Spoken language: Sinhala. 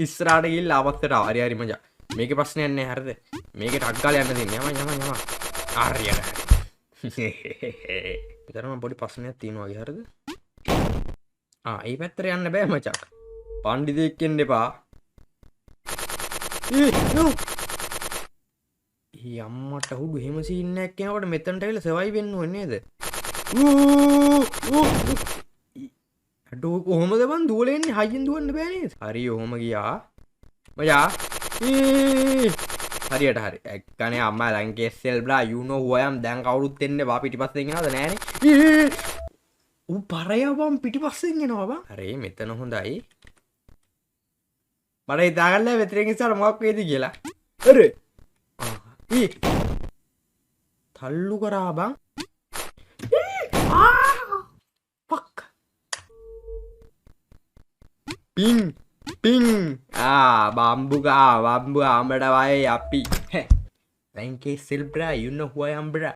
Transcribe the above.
ඉස්සරහට ගිහිල්ලා ආපස්සට ආවා. හරි මචං. මේකේ ප්‍රශ්නයක් නැහැ හරිද? මේකේ ටක් ගාලා යන්න දෙන්න. යම. හරියට. විතරම පොඩි ප්‍රශ්නයක් තියෙනවා වගේ හරිද? ඒ පැත්තට යන්න බෑ මචං. පණ්ඩිතෙක් එන්න එපා. අම්මට හුඩු එහෙම සීන් එකක් කෙනකොට මෙතනට ඇවිල්ලා සර්වයිව් වෙන්න ඕනේ නේද? අඩෝ කොහොමද බං දුවලා එන්නේ? හයියෙන් දුවන්න බෑ නේද? හරි ඔහොම ගියා. මචං. හරියට හරි. එක්කනේ අම්මා ලංකේස්සෙල් bra you know who I am දැන් කවුරුත් එන්නේ බා පිටිපස්සෙන් එනවද නෑනේ. පරය බං පිටිපස්සෙන් එනවා බං. හරි මෙතන හොඳයි. මට හිතාගන්න මෙතනින් ඉස්සර මොකක් වේද කියලා. අර තල්ලු කරා බං. ෆක්. පින්. බම්බුගා අඹට වයි අපි. Thank you, Silbra. You know who I am, bra.